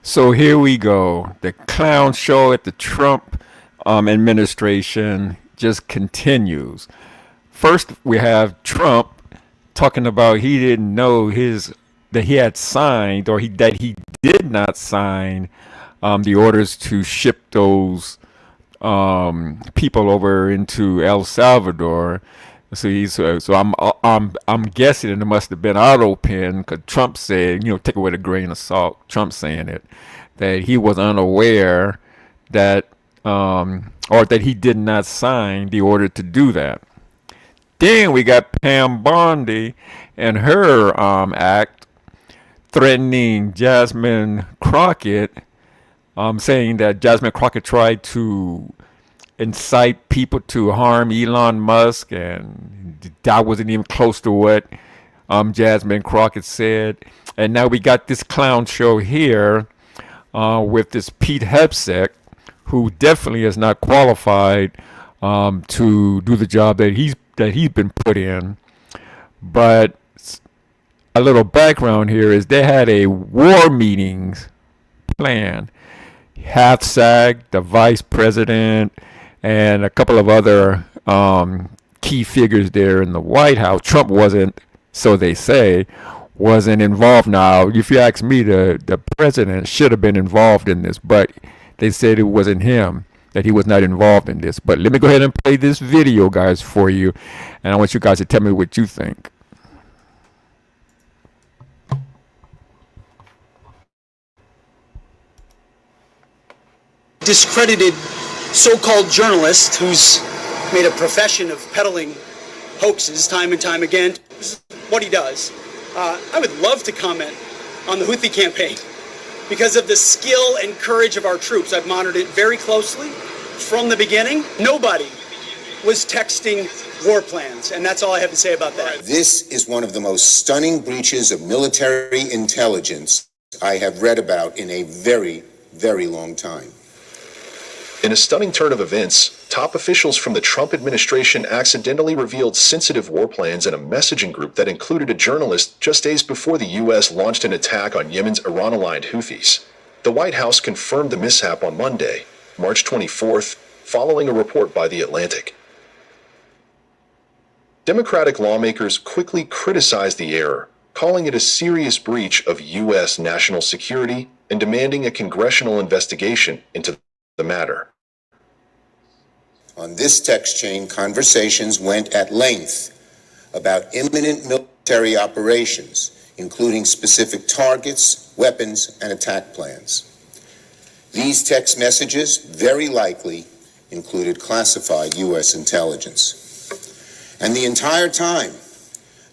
So here we go. The clown show at the Trump administration just continues. First, we have Trump talking about he didn't know his that he had signed or that he did not sign the orders to ship those people over into El Salvador. So I'm guessing it must have been auto pen because Trump said, take it with a grain of salt. Trump saying it that he was unaware that or that he did not sign the order to do that. Then we got Pam Bondi and her act threatening Jasmine Crockett, saying that Jasmine Crockett tried to incite people to harm Elon Musk, and that wasn't even close to what Jasmine Crockett said. And now we got this clown show here with this Pete Hegseth, who definitely is not qualified to do the job that he's been put in. But a little background here is they had a war meetings plan. Hegseth, the vice president, and a couple of other key figures there in the White House. Trump wasn't, so they say, wasn't involved. Now, if you ask me, the president should have been involved in this, but they said it wasn't him, that he was not involved in this. But let me go ahead and play this video, guys, for you, and I want you guys to tell me what you think. Discredited so-called journalist who's made a profession of peddling hoaxes time and time again. This is what he does. I would love to comment on the Houthi campaign because of the skill and courage of our troops. I've monitored it very closely from the beginning. Nobody was texting war plans, and that's all I have to say about that. This is one of the most stunning breaches of military intelligence I have read about in a very, very long time. In a stunning turn of events, top officials from the Trump administration accidentally revealed sensitive war plans in a messaging group that included a journalist just days before the U.S. launched an attack on Yemen's Iran-aligned Houthis. The White House confirmed the mishap on Monday, March 24th, following a report by The Atlantic. Democratic lawmakers quickly criticized the error, calling it a serious breach of U.S. national security and demanding a congressional investigation into the matter. On this text chain, conversations went at length about imminent military operations, including specific targets, weapons, and attack plans. These text messages very likely included classified U.S. intelligence. And the entire time,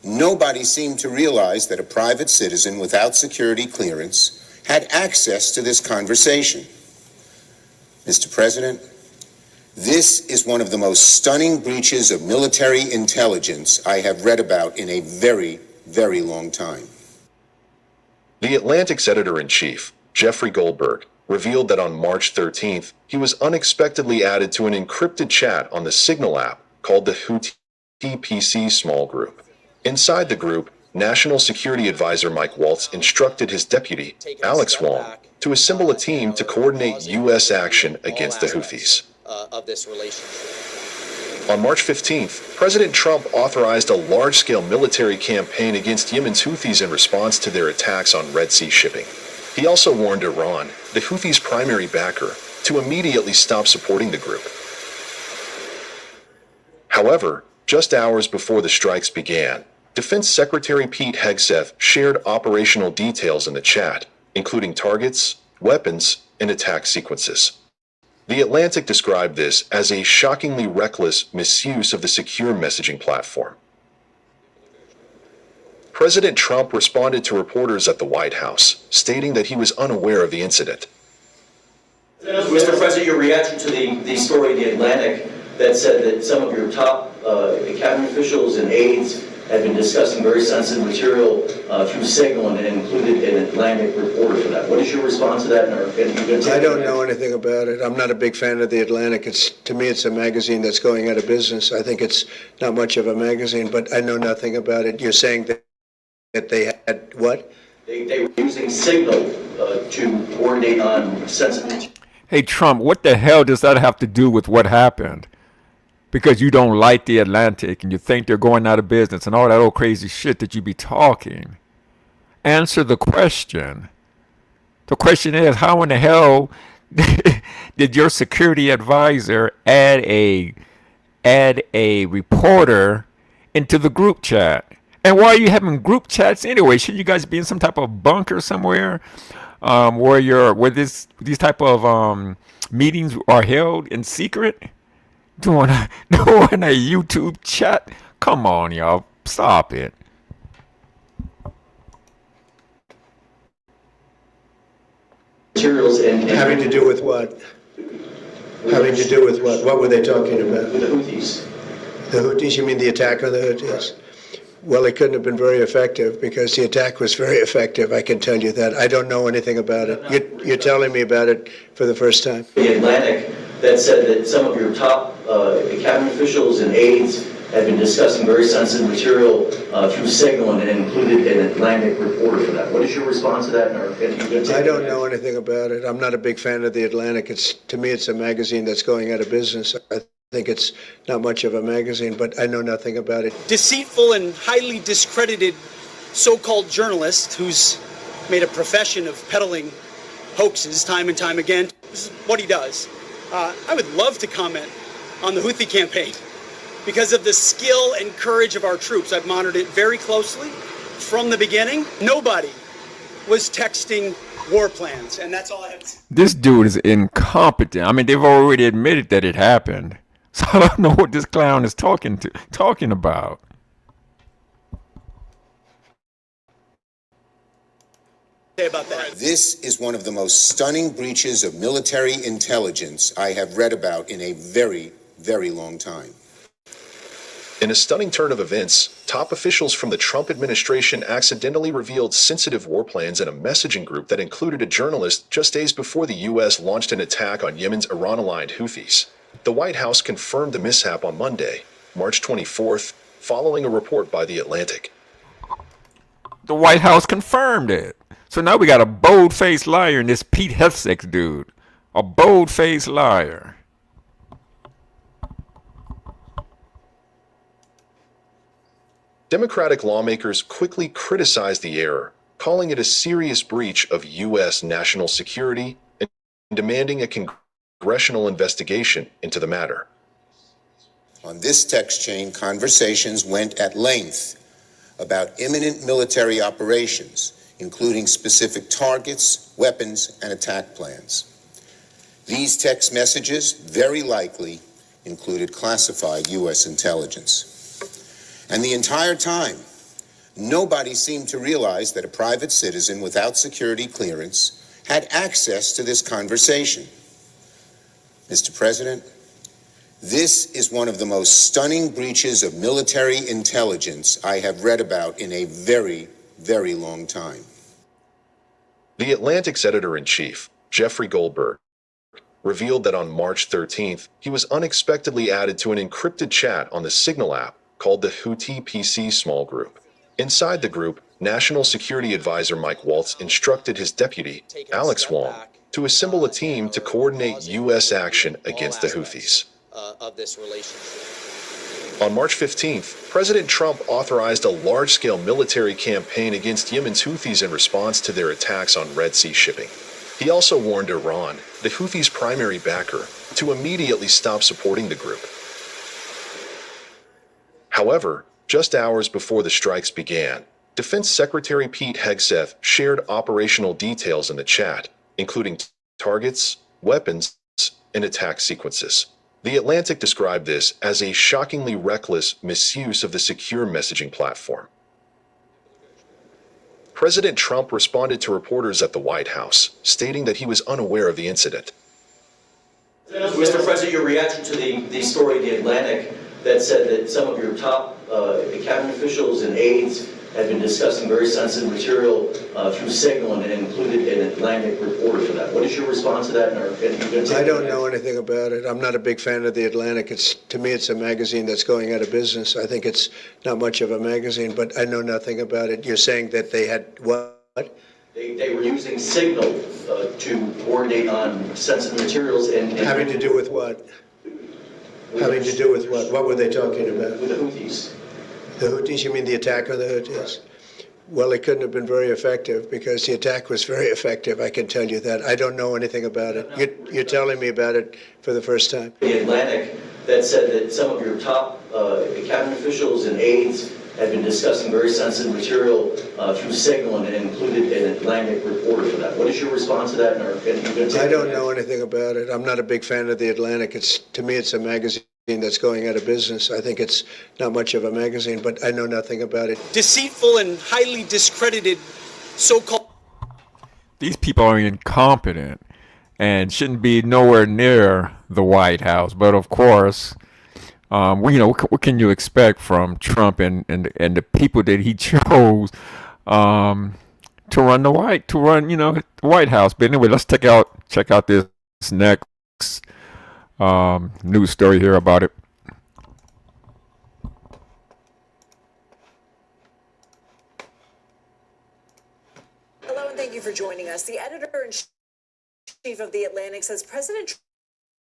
nobody seemed to realize that a private citizen without security clearance had access to this conversation. Mr. President, this is one of the most stunning breaches of military intelligence I have read about in a very, very long time. The Atlantic's editor-in-chief, Jeffrey Goldberg, revealed that on March 13th, he was unexpectedly added to an encrypted chat on the Signal app called the Houthi PC Small Group. Inside the group, National Security Advisor Mike Waltz instructed his deputy, Alex Wong, to assemble a team to coordinate U.S. action against the Houthis. Of this relationship. On March 15th, President Trump authorized a large-scale military campaign against Yemen's Houthis in response to their attacks on Red Sea shipping. He also warned Iran, the Houthis' primary backer, to immediately stop supporting the group. However, just hours before the strikes began, Defense Secretary Pete Hegseth shared operational details in the chat, including targets, weapons, and attack sequences. The Atlantic described this as a shockingly reckless misuse of the secure messaging platform. President Trump responded to reporters at the White House, stating that he was unaware of the incident. Mr. President, your reaction to the story in The Atlantic that said that some of your top cabinet officials and aides had been discussing very sensitive material through Signal and included an Atlantic reporter for that. What is your response to that? I don't know anything about it. I'm not a big fan of The Atlantic. To me, it's a magazine that's going out of business. I think it's not much of a magazine, but I know nothing about it. You're saying that they had what? They were using Signal to coordinate on sensitive. Hey, Trump, what the hell does that have to do with what happened? Because you don't like the Atlantic and you think they're going out of business and all that old crazy shit that you be talking. Answer the question. The question is, how in the hell did your security advisor add a reporter into the group chat? And why are you having group chats anyway? Should you guys be in some type of bunker somewhere, where these type of meetings are held in secret? Doing a YouTube chat? Come on, y'all, stop it. Materials and Having to do with what? Having to do with what? What were they talking about? with the Houthis. The Houthis? You mean the attack on the Houthis? Well, it couldn't have been very effective because the attack was very effective. I can tell you that. I don't know anything about it. You're telling me about it for the first time. The Atlantic that said that some of your top cabinet officials and aides had been discussing very sensitive material through Signal and included an Atlantic reporter for that. What is your response to that? I don't know anything about it. I'm not a big fan of the Atlantic. To me, it's a magazine that's going out of business. I think it's not much of a magazine, but I know nothing about it. Deceitful and highly discredited so-called journalist who's made a profession of peddling hoaxes time and time again. This is what he does. I would love to comment on the Houthi campaign because of the skill and courage of our troops. I've monitored it very closely from the beginning. Nobody was texting war plans, and that's all I have to say. This dude is incompetent. I mean, they've already admitted that it happened. So I don't know what this clown is talking about. About that. This is one of the most stunning breaches of military intelligence I have read about in a very, very long time. In a stunning turn of events, top officials from the Trump administration accidentally revealed sensitive war plans in a messaging group that included a journalist just days before the U.S. launched an attack on Yemen's Iran-aligned Houthis. The White House confirmed the mishap on Monday, March 24th, following a report by The Atlantic. The White House confirmed it. So now we got a bold-faced liar in this Pete Hegseth dude. A bold-faced liar. Democratic lawmakers quickly criticized the error, calling it a serious breach of U.S. national security and demanding a congressional investigation into the matter. On this text chain, conversations went at length about imminent military operations, including specific targets, weapons, and attack plans. These text messages very likely included classified U.S. intelligence. And the entire time, nobody seemed to realize that a private citizen without security clearance had access to this conversation. Mr. President, this is one of the most stunning breaches of military intelligence I have read about in a very, very long time. The Atlantic's editor-in-chief, Jeffrey Goldberg, revealed that on March 13th, he was unexpectedly added to an encrypted chat on the Signal app called the Houthi PC Small Group. Inside the group, National Security Advisor Mike Waltz instructed his deputy, Alex Wong, to assemble a team to coordinate U.S. action against the Houthis. On March 15th, President Trump authorized a large-scale military campaign against Yemen's Houthis in response to their attacks on Red Sea shipping. He also warned Iran, the Houthis' primary backer, to immediately stop supporting the group. However, just hours before the strikes began, Defense Secretary Pete Hegseth shared operational details in the chat, including targets, weapons, and attack sequences. The Atlantic described this as a shockingly reckless misuse of the secure messaging platform. President Trump responded to reporters at the White House, stating that he was unaware of the incident. Mr. President, your reaction to the story in The Atlantic that said that some of your top cabinet officials and aides had been discussing very sensitive material through Signal and included an Atlantic reporter for that. What is your response to that? I don't know anything about it. I'm not a big fan of The Atlantic. To me, it's a magazine that's going out of business. I think it's not much of a magazine, but I know nothing about it. You're saying that they had what? They were using Signal to coordinate on sensitive materials and Having to do with what? Having to do with what? What were they talking about? with the Houthis. The Houthis? You mean the attack on the Houthis? Well, it couldn't have been very effective because the attack was very effective. I can tell you that. I don't know anything about it. You're telling me about it for the first time. The Atlantic that said that some of your top cabinet officials and aides had been discussing very sensitive material through Signal and included an Atlantic reporter for that. What is your response to that? I don't know anything about it. I'm not a big fan of the Atlantic. To me, it's a magazine that's going out of business. I think it's not much of a magazine, but I know nothing about it. Deceitful and highly discredited so-called. These people are incompetent and shouldn't be nowhere near the White House. But of course, what can you expect from Trump and the people that he chose to run the White House? But anyway, let's check out this next news story here about it. Hello, and thank you for joining us. The editor-in-chief of The Atlantic says President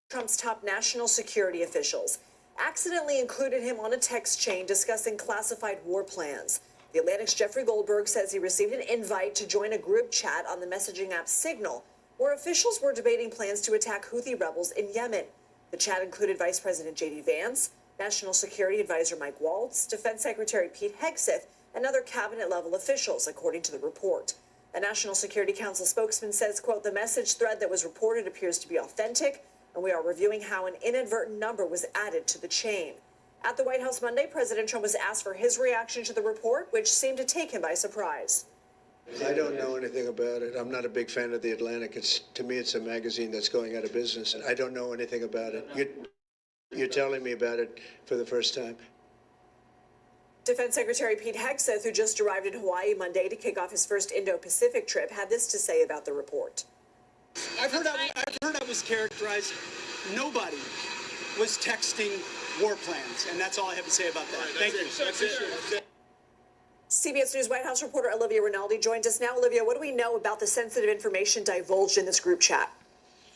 Trump's top national security officials accidentally included him on a text chain discussing classified war plans. The Atlantic's Jeffrey Goldberg says he received an invite to join a group chat on the messaging app Signal, where officials were debating plans to attack Houthi rebels in Yemen. The chat included Vice President J.D. Vance, National Security Advisor Mike Waltz, Defense Secretary Pete Hegseth, and other cabinet-level officials, according to the report. A National Security Council spokesman says, quote, "The message thread that was reported appears to be authentic, and we are reviewing how an inadvertent number was added to the chain." At the White House Monday, President Trump was asked for his reaction to the report, which seemed to take him by surprise. I don't know anything about it. I'm not a big fan of the Atlantic. To me, it's a magazine that's going out of business. I don't know anything about it. You're telling me about it for the first time. Defense Secretary Pete Hegseth, who just arrived in Hawaii Monday to kick off his first Indo-Pacific trip, had this to say about the report. I've heard I was characterized. Nobody was texting war plans, and that's all I have to say about that. Thank you. CBS News White House reporter Olivia Rinaldi joins us now. Olivia, what do we know about the sensitive information divulged in this group chat?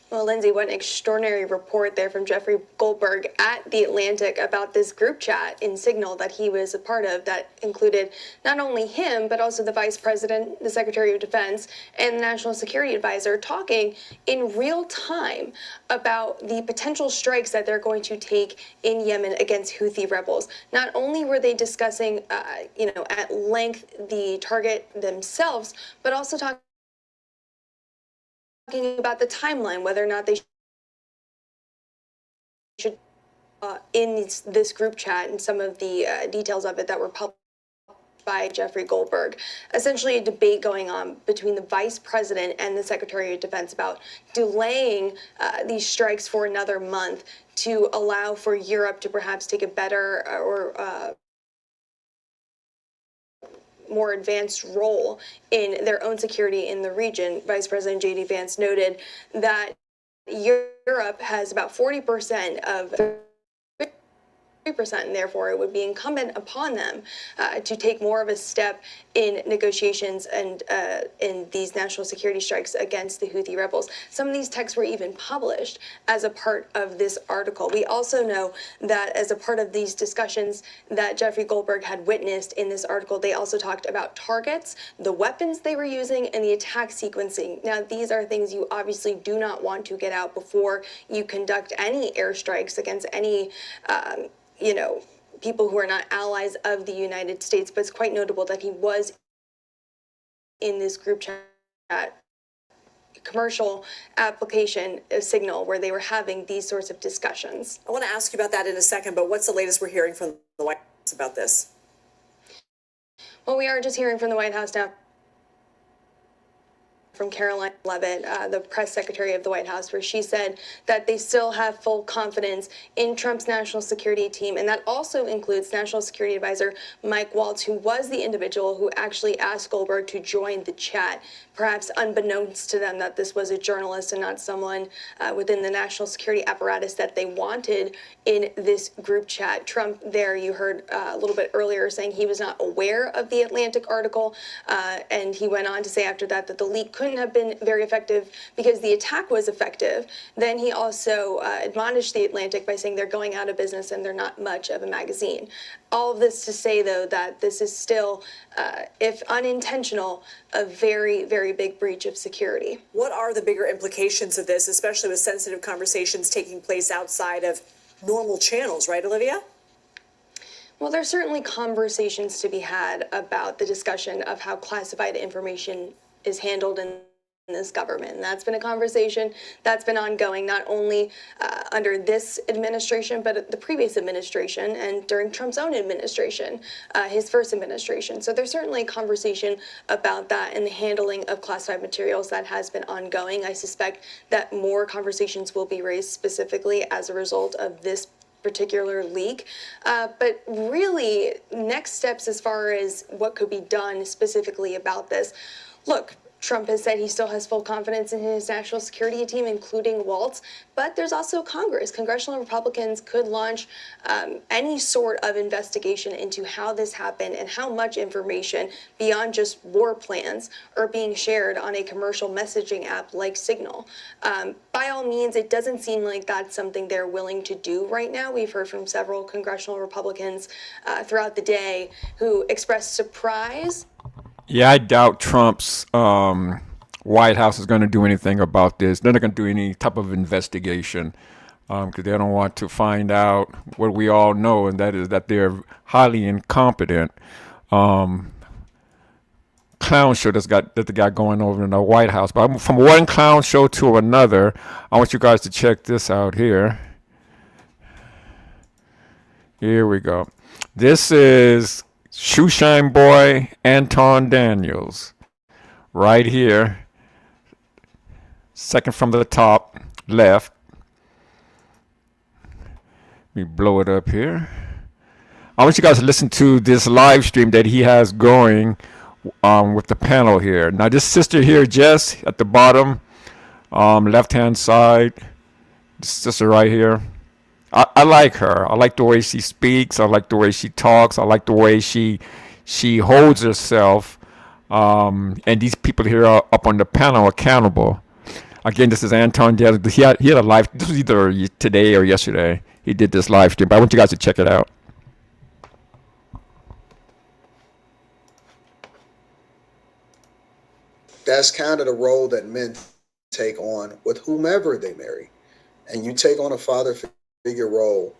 Well, Lindsay, what an extraordinary report there from Jeffrey Goldberg at The Atlantic about this group chat in Signal that he was a part of that included not only him, but also the Vice President, the Secretary of Defense, and the National Security Advisor talking in real time about the potential strikes that they're going to take in Yemen against Houthi rebels. Not only were they discussing, at length the target themselves, but also talking about the timeline, whether or not they should, in this group chat and some of the details of it that were published by Jeffrey Goldberg. Essentially a debate going on between the Vice President and the Secretary of Defense about delaying these strikes for another month to allow for Europe to perhaps take a better or more advanced role in their own security in the region. Vice President J.D. Vance noted that Europe has about 40% of 3%, and therefore it would be incumbent upon them to take more of a step in negotiations and in these national security strikes against the Houthi rebels. Some of these texts were even published as a part of this article. We also know that as a part of these discussions that Jeffrey Goldberg had witnessed in this article, they also talked about targets, the weapons they were using, and the attack sequencing. Now, these are things you obviously do not want to get out before you conduct any airstrikes against any people who are not allies of the United States, but it's quite notable that he was in this group chat commercial application Signal where they were having these sorts of discussions. I want to ask you about that in a second, but what's the latest we're hearing from the White House about this? Well, we are just hearing from the White House now from Caroline Levitt, the press secretary of the White House, where she said that they still have full confidence in Trump's national security team. And that also includes National Security Advisor Mike Waltz, who was the individual who actually asked Goldberg to join the chat, perhaps unbeknownst to them that this was a journalist and not someone within the national security apparatus that they wanted in this group chat. Trump there, you heard a little bit earlier, saying he was not aware of the Atlantic article. And he went on to say after that the leak couldn't have been very effective because the attack was effective. Then he also admonished the Atlantic by saying they're going out of business and they're not much of a magazine. All of this to say, though, that this is still, if unintentional, a very, very big breach of security. What are the bigger implications of this, especially with sensitive conversations taking place outside of normal channels, right, Olivia? Well, there's certainly conversations to be had about the discussion of how classified information is handled in this government. And that's been a conversation that's been ongoing, not only under this administration, but the previous administration and during Trump's own administration, his first administration. So there's certainly a conversation about that and the handling of classified materials that has been ongoing. I suspect that more conversations will be raised specifically as a result of this particular leak. But really, next steps as far as what could be done specifically about this. Look, Trump has said he still has full confidence in his national security team, including Waltz, but there's also Congress. Congressional Republicans could launch any sort of investigation into how this happened and how much information beyond just war plans are being shared on a commercial messaging app like Signal. By all means, it doesn't seem like that's something they're willing to do right now. We've heard from several congressional Republicans throughout the day who expressed surprise. Yeah, I doubt Trump's White House is going to do anything about this. They're not going to do any type of investigation because they don't want to find out what we all know, and that is that they're highly incompetent. Clown show that they got going over in the White House. But from one clown show to another, I want you guys to check this out here. Here we go. This is Shoeshine Boy Anton Daniels, right here, second from the top left. Let me blow it up here. I want you guys to listen to this live stream that he has going with the panel here. Now, this sister here, Jess, at the bottom, left-hand side, this sister right here. I like her. I like the way she speaks. I like the way she talks. I like the way she holds herself. And these people here are up on the panel accountable. Again, this is Anton Daniels. He had a live. This was either today or yesterday. He did this live stream. But I want you guys to check it out. That's kind of the role that men take on with whomever they marry. And you take on a father figure role,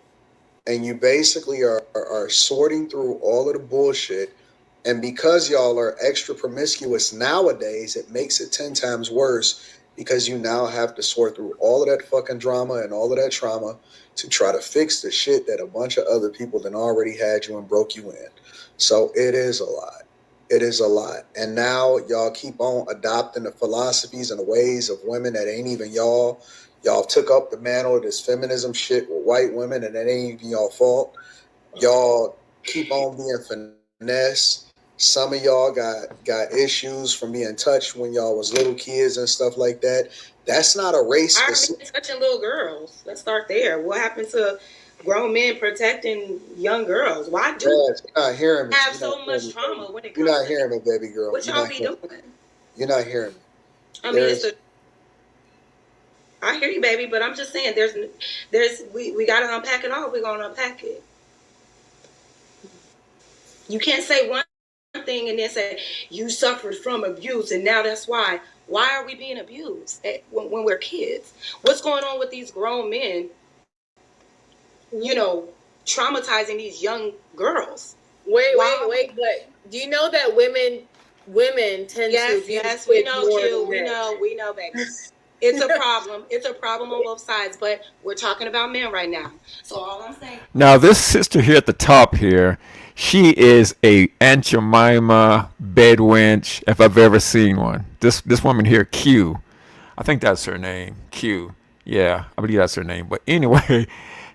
and you basically are sorting through all of the bullshit. And because y'all are extra promiscuous nowadays, it makes it 10 times worse because you now have to sort through all of that fucking drama and all of that trauma to try to fix the shit that a bunch of other people then already had you and broke you in. So it is a lot. It is a lot. And now y'all keep on adopting the philosophies and the ways of women that ain't even y'all. Y'all took up the mantle of this feminism shit with white women, and that ain't even y'all fault. Y'all keep on being finesse. Some of y'all got issues from being touched when y'all was little kids and stuff like that. That's not a race. Why are we touching little girls? Let's start there. What happened to grown men protecting young girls? Why do you're not hearing me. have so much trauma when it comes? You're not hearing me, baby girl. What y'all be doing? You're not hearing me. I mean, I hear you, baby, but I'm just saying we got to unpack it all. We're going to unpack it. You can't say one thing and then say you suffered from abuse and now that's why. Why are we being abused when we're kids? What's going on with these grown men, traumatizing these young girls? Wait, but do you know that women tend to Yes, we know, Q. We know, baby. It's a problem. It's a problem on both sides, but we're talking about men right now. So all I'm saying. Now, this sister here at the top here, She is a Aunt Jemima bed wench if I've ever seen one. This woman here, Q. I think that's her name, Q. Yeah, I believe that's her name. But anyway,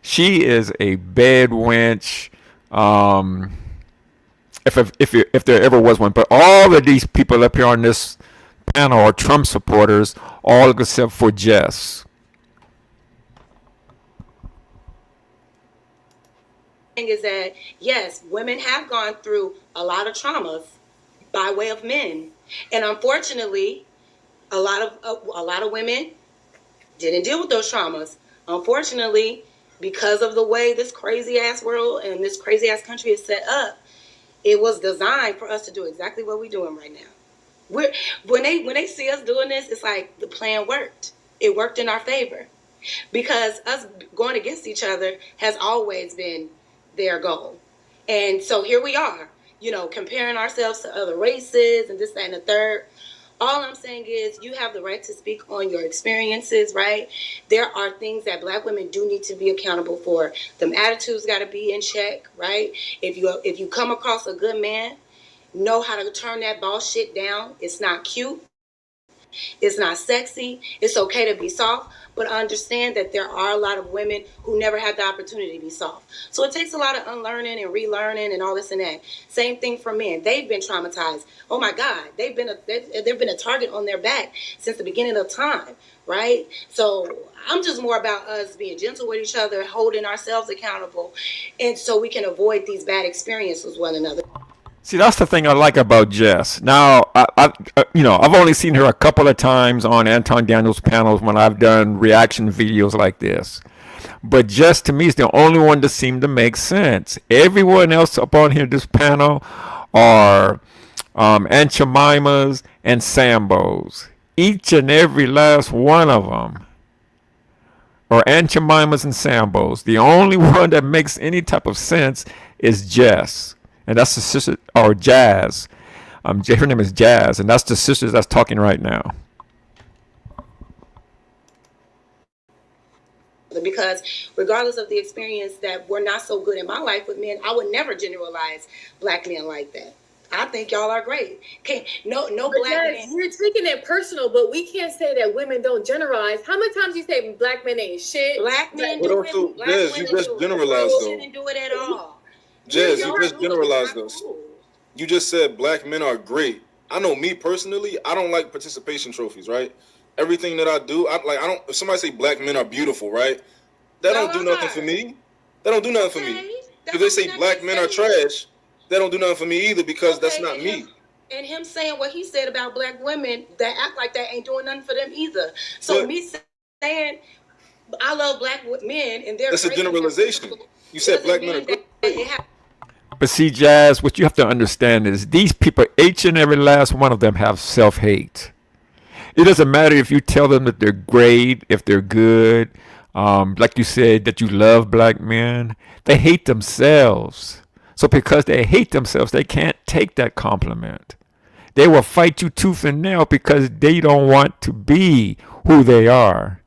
she is a bed wench. Um, if there ever was one. But all of these people up here on this panel are Trump supporters, all except for Jess. Is that yes, women have gone through a lot of traumas by way of men, and unfortunately, a lot of women didn't deal with those traumas. Unfortunately, because of the way this crazy ass world and this crazy ass country is set up, it was designed for us to do exactly what we're doing right now. When they see us doing this, it's like the plan worked. It worked in our favor because us going against each other has always been their goal. And so here we are, comparing ourselves to other races and this, that, and the third. All I'm saying is you have the right to speak on your experiences, right? There are things that Black women do need to be accountable for. Them attitudes got to be in check, right? If you come across a good man, know how to turn that boss shit down. It's not cute. It's not sexy. It's okay to be soft, but understand that there are a lot of women who never had the opportunity to be soft. So it takes a lot of unlearning and relearning and all this and that. Same thing for men. They've been traumatized. Oh my God, they've been a target on their back since the beginning of time, right? So I'm just more about us being gentle with each other, holding ourselves accountable, and so we can avoid these bad experiences with one another. See, that's the thing I like about Jess. Now, I've only seen her a couple of times on Anton Daniels panels when I've done reaction videos like this. But Jess, to me, is the only one that seemed to make sense. Everyone else up on here, this panel, are Aunt Jemimas and Sambos. Each and every last one of them are Aunt Jemimas and Sambos. The only one that makes any type of sense is Jess. And that's the sister, or Jazz. Her name is Jazz, and that's the sister that's talking right now. Because regardless of the experience that were not so good in my life with men, I would never generalize Black men like that. I think y'all are great. No but Black men. You're taking it personal, but we can't say that women don't generalize. How many times you say Black men ain't shit? Black men do it. Jazz, you just generalized though. Shouldn't do it at all. Jazz, you just generalized us. You just said Black men are great. I know me personally, I don't like participation trophies, right? Everything that I do, if somebody say Black men are beautiful, right? That don't do nothing for me. That don't do nothing for me. If they say Black men are trash, that don't do nothing for me either because that's not me. And him saying what he said about Black women that act like that ain't doing nothing for them either. So me saying I love Black men and they're that's a generalization. You said Black men are great. But see, Jazz, what you have to understand is these people, each and every last one of them, have self-hate. It doesn't matter if you tell them that they're great, if they're good, like you said, that you love Black men. They hate themselves. So because they hate themselves, they can't take that compliment. They will fight you tooth and nail because they don't want to be who they are.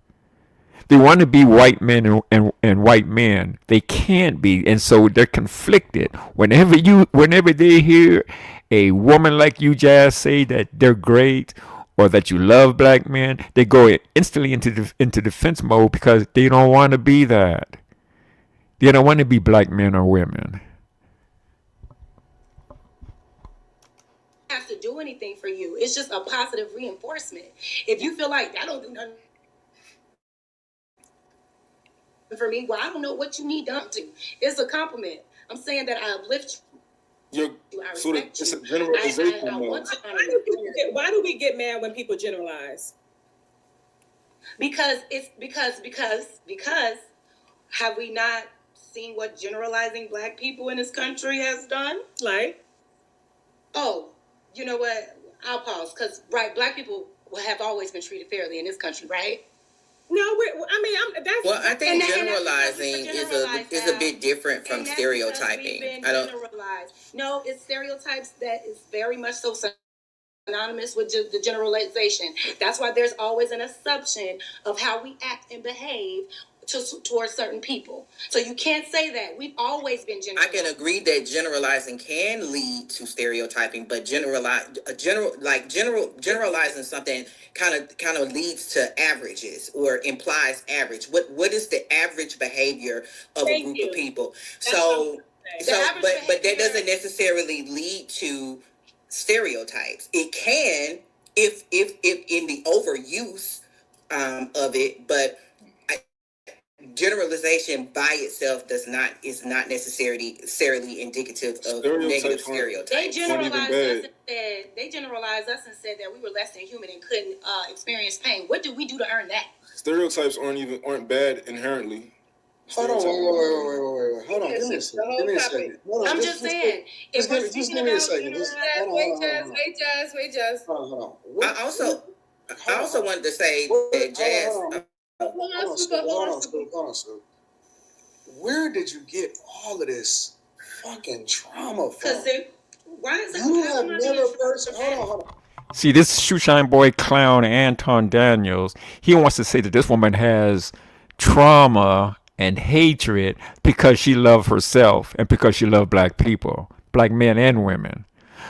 They want to be white men and white men. They can't be, and so they're conflicted. Whenever they hear a woman like you, Jazz, say that they're great or that you love Black men, they go instantly into defense mode because they don't want to be that. They don't want to be Black men or women. Has to do anything for you. It's just a positive reinforcement. If you feel like that don't do nothing for me, well, I don't know what you need done to. It's a compliment. I'm saying that I uplift you. It's a generalization. Why do we get mad when people generalize? Because have we not seen what generalizing Black people in this country has done? Like, you know what? I'll pause because Black people have always been treated fairly in this country, right? No, that's. Well, I think generalizing is a bit different from stereotyping. No, it's stereotypes that is very much so synonymous with the generalization. That's why there's always an assumption of how we act and behave towards certain people. So you can't say that. We've always been I generalized. can agree that generalizing can lead to stereotyping, but generalizing something kind of leads to averages or implies average. What is the average behavior of a group of people? But that doesn't necessarily lead to stereotypes. It can if in the overuse of it, but generalization by itself is not necessarily indicative of negative stereotypes. They generalized us and said that we were less than human and couldn't experience pain. What did we do to earn that? Stereotypes aren't bad inherently. Hold on, wait. Hold on, give me a second. I'm just saying. Just give me a second. Wait, just. Hold on. I also wanted to say that Jazz. Hold on, Sue. Where did you get all of this fucking trauma from? Why is that? You have never hold on. See, this shoeshine boy clown Anton Daniels, he wants to say that this woman has trauma and hatred because she loved herself and because she loved black people, black men and women.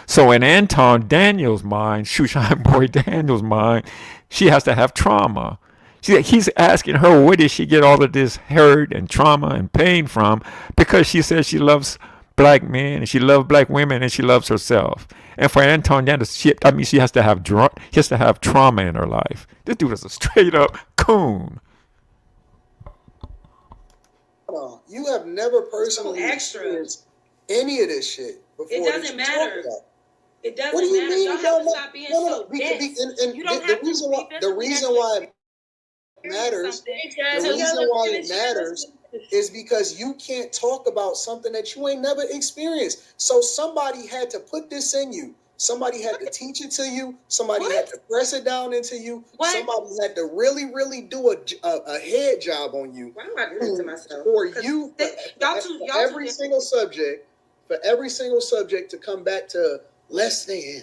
So in Anton Daniels' mind, shoeshine boy Daniels' mind, she has to have trauma. He's asking her, where did she get all of this hurt and trauma and pain from? Because she says she loves black men and she loves black women and she loves herself. And for Anton Daniels, she has to have trauma in her life. This dude is a straight up coon. You have never personally experienced any of this shit before. It doesn't matter. It doesn't what do you matter. mean? Y'all have to stop being so dense. The reason why it matters is because you can't talk about something that you ain't never experienced. So somebody had to put this in you. Somebody had to teach it to you. Somebody had to press it down into you. Somebody had to really, really do a head job on you. Why am I doing to myself? For you, for every single subject to come back to less than,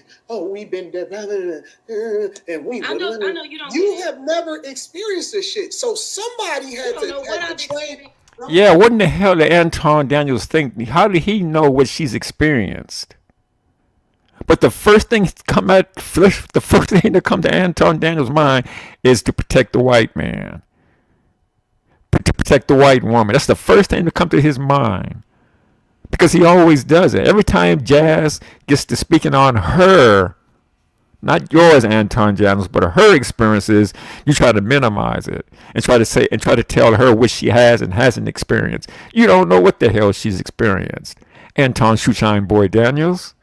we've been and we. I know you don't. You have never experienced this shit, so somebody had to train. Yeah, what in the hell did Anton Daniels think? How did he know what she's experienced? But the first thing to come to Anton Daniels' mind is to protect the white man, to protect the white woman. That's the first thing to come to his mind, because he always does it. Every time Jazz gets to speaking on her, not yours, Anton Daniels, but her experiences, you try to minimize it and try to tell her what she has and hasn't experienced. You don't know what the hell she's experienced, Anton Shoeshine Boy Daniels.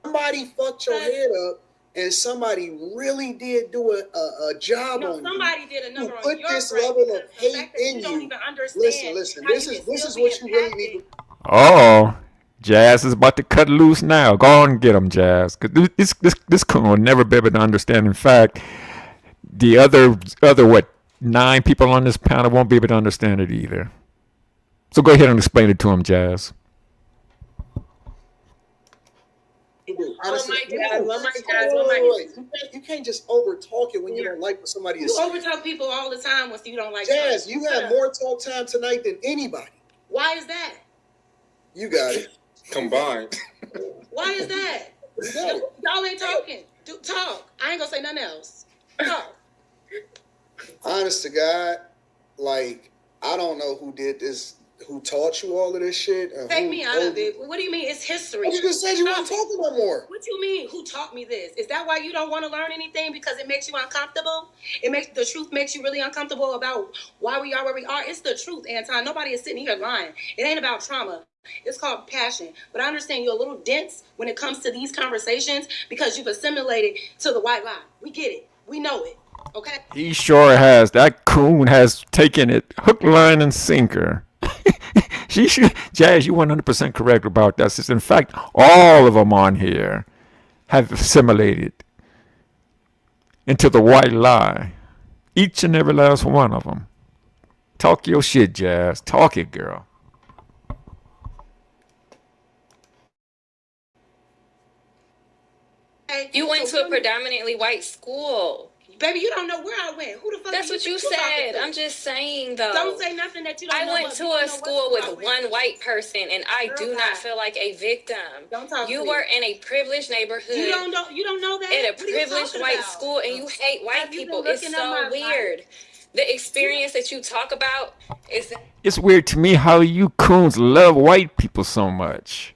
Somebody fucked your head up, and somebody really did do a job on you. Somebody did a number on put this level of hate in you. Listen. This is what you really need. Oh, Jazz is about to cut loose now. Go on and get him, Jazz. Cause this coon will never be able to understand. In fact, the other 9 people on this panel won't be able to understand it either. So go ahead and explain it to him, Jazz. Honestly, you can't just over talk it when you don't like what somebody is saying. You over talk people all the time when you don't like. Jazz, you have more talk time tonight than anybody. Why is that? You got it. Combined. Why is that? Y'all ain't talking. Talk. I ain't gonna say nothing else. Talk. Honest to God, like, I don't know who did this, who taught you all of this shit. Take me out of it. What do you mean? It's history. You just said you weren't talking no more. What do you mean? Who taught me this? Is that why you don't want to learn anything? Because it makes you uncomfortable? The truth makes you really uncomfortable about why we are where we are? It's the truth, Anton. Nobody is sitting here lying. It ain't about trauma. It's called passion. But I understand you're a little dense when it comes to these conversations because you've assimilated to the white lie. We get it. We know it. Okay? He sure has. That coon has taken it hook, line, and sinker. Jazz, you 100% correct about that. Since in fact, all of them on here have assimilated into the white lie. Each and every last one of them. Talk your shit, Jazz. Talk it, girl. You went to a predominantly white school. Baby, you don't know where I went. Who the fuck? That's what you said. I'm just saying, though. Don't say nothing that you don't know. I went to a school with one white person, and I do not feel like a victim. Don't talk. You were in a privileged neighborhood. You don't know. You don't know that. At a privileged white school, and you hate white people. It's so weird. The experience that you talk about is. It's weird to me how you coons love white people so much.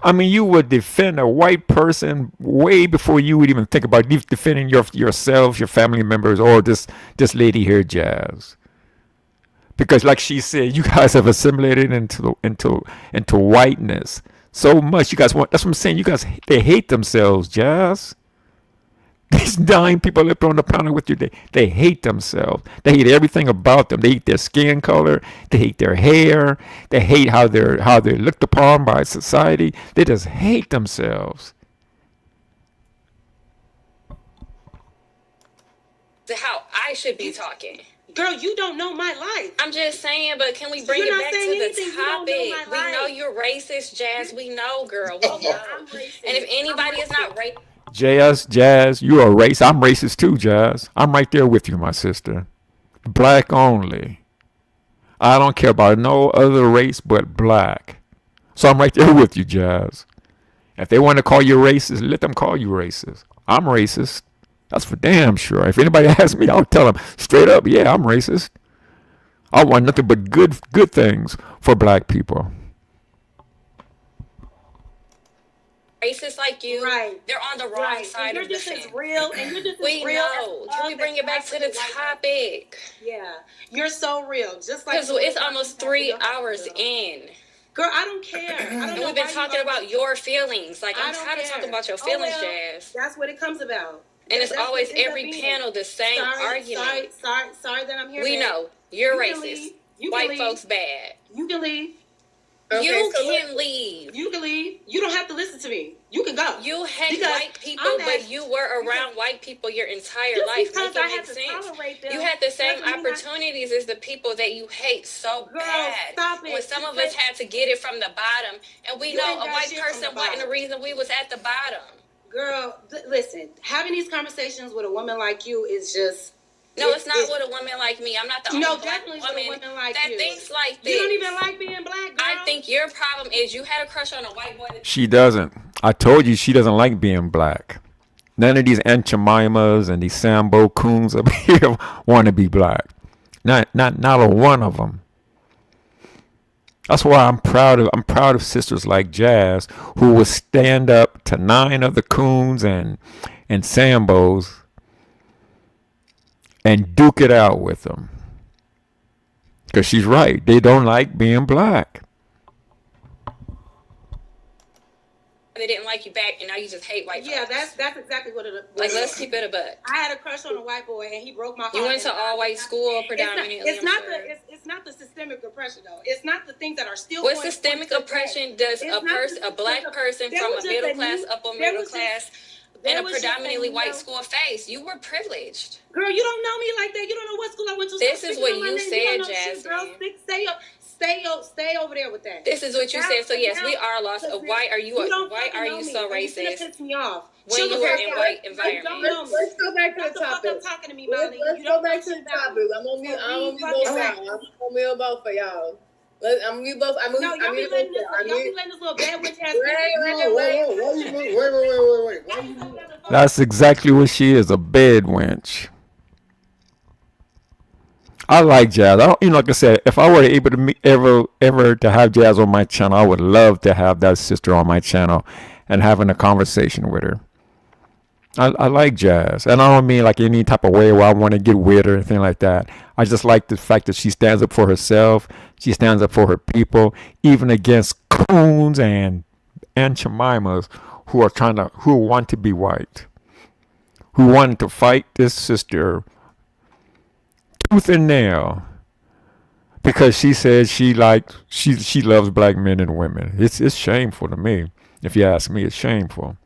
I mean, you would defend a white person way before you would even think about defending yourself, your family members, or this lady here, Jazz. Because, like she said, you guys have assimilated into whiteness so much. You guys want. That's what I'm saying. You guys, they hate themselves, Jazz. These 9 people up on the panel with you, they hate themselves. They hate everything about them. They hate their skin color. They hate their hair. They hate how they're looked upon by society. They just hate themselves. How I should be talking. Girl, you don't know my life. I'm just saying, but can we bring it back to the topic? We know you're racist, Jazz. We know, girl. We know. And if anybody is not racist. Jazz, you are racist. I'm racist too, Jazz. I'm right there with you, my sister. Black only. I don't care about no other race but black. So I'm right there with you, Jazz. If they want to call you racist, let them call you racist. I'm racist. That's for damn sure. If anybody asks me, I'll tell them straight up, yeah, I'm racist. I want nothing but good things for black people. Racist like you, right? They're on the wrong side of the fence. Real, and you're just we real. Know. Can we bring it back to the topic? Yeah, you're so real. Just like because it's almost 3 hours in. Girl, I don't care. I don't know. We've been talking about your feelings. Like I'm tired of talking about your feelings, Jazz. That's what it comes about. And it's always every panel the same argument. Sorry that I'm here. We know you're racist. White folks bad. You can leave. Okay, you can leave. You can leave. You don't have to listen to me. You can go. You hate white people, but you were around white people your entire life. Make it make sense. You had the same opportunities as the people that you hate so bad. Stop it. When some of us had to get it from the bottom, and we know a white person wasn't the reason we was at the bottom. Girl, listen. Having these conversations with a woman like you is just. No, it's not with a woman like me. I'm not the only black woman like that thinks like this. You don't even like being black, girl. I think your problem is you had a crush on a white boy. She doesn't. I told you she doesn't like being black. None of these Aunt Jemimas and these Sambo coons up here want to be black. Not a one of them. That's why I'm proud of sisters like Jazz who will stand up to 9 of the coons and Sambos and duke it out with them. Because she's right. They don't like being black. They didn't like you back, and now you just hate white folks. Yeah, that's exactly what it was. Like, let's keep it a buck. I had a crush on a white boy, and he broke my heart. You went to all-white school predominantly. It's not the systemic oppression, though. It's not the things that are still. What systemic oppression does a black person from a middle class, upper middle class, in a predominantly white school face? You were privileged. Girl, you don't know me like that. You don't know what school I went to. This is what you said, Jasmine. Stay over there with that. This is what you said. So yes, we are lost. Why are you so racist? You piss me off. When you were in white environments. Let's go back to the topic. Stop talking to me, Molly. Let's go back to the topic. I'm gonna mute both for y'all. I'm mute both. Y'all be letting this little bad witch ass. Wait. That's exactly what she is, a bed wench. I like Jazz. Like I said, if I were able to ever to have Jazz on my channel, I would love to have that sister on my channel and having a conversation with her. I like Jazz, and I don't mean like any type of way where I want to get with her or anything like that. I just like the fact that she stands up for herself. She stands up for her people, even against coons and Jemimas who want to be white, who wanted to fight this sister tooth and nail because she said she loves black men and women. It's shameful to me. If you ask me, it's shameful.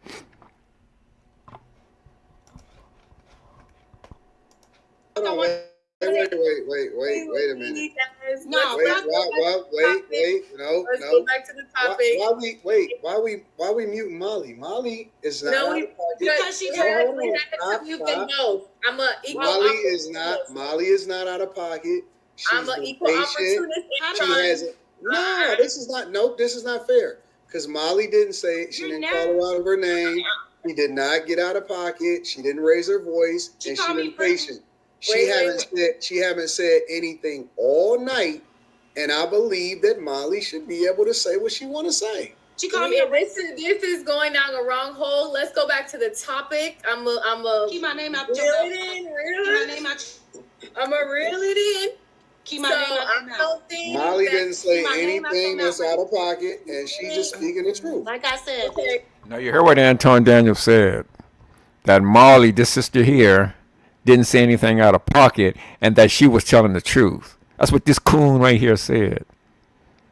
Wait. Wait a minute. No, Wait, no. Let's go back to the topic. Why we mute Molly? Molly is not No, out of pocket. because she Hold we on. had to mute them both. I'm a equal Molly is not out of pocket. I'm an equal opportunist. This is not. Nope, this is not fair. Because Molly didn't say it. She didn't call her out of her name. She did not get out of pocket. She didn't raise her voice, and she was patient. She haven't said anything all night, and I believe that Molly should be able to say what she want to say. She called me. This is going down the wrong hole. Let's go back to the topic. I'm a keep my name out. Reel it in. Keep my name out. Molly didn't say anything that's out of pocket, and she's just speaking the truth. Like I said. Now you heard what Anton Daniel said. That Molly, this sister here, didn't say anything out of pocket, and that she was telling the truth. That's what this coon right here said.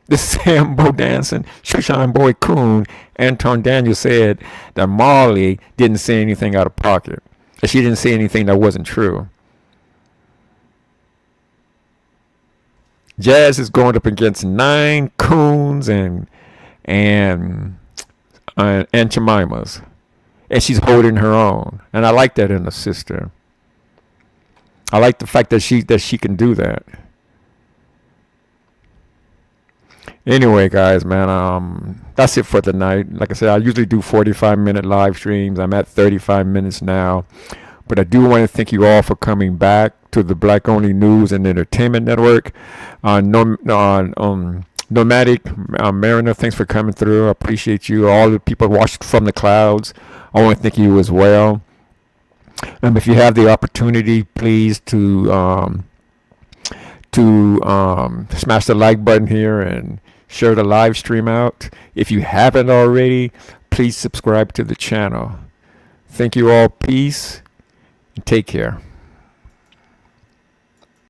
This Sambo dancing, shoeshine boy coon, Anton Daniel said that Molly didn't say anything out of pocket. That she didn't say anything that wasn't true. Jazz is going up against 9 coons and Jemimas, and she's holding her own. And I like that in a sister. I like the fact that she can do that. Anyway, guys, man, that's it for tonight. Like I said, I usually do 45-minute live streams. I'm at 35 minutes now. But I do want to thank you all for coming back to the Black Only News and Entertainment Network. Nomadic Mariner, thanks for coming through. I appreciate you. All the people watched from the clouds, I want to thank you as well. If you have the opportunity, please to smash the like button here and share the live stream out. If you haven't already, please subscribe to the channel. Thank you all. Peace. Take care.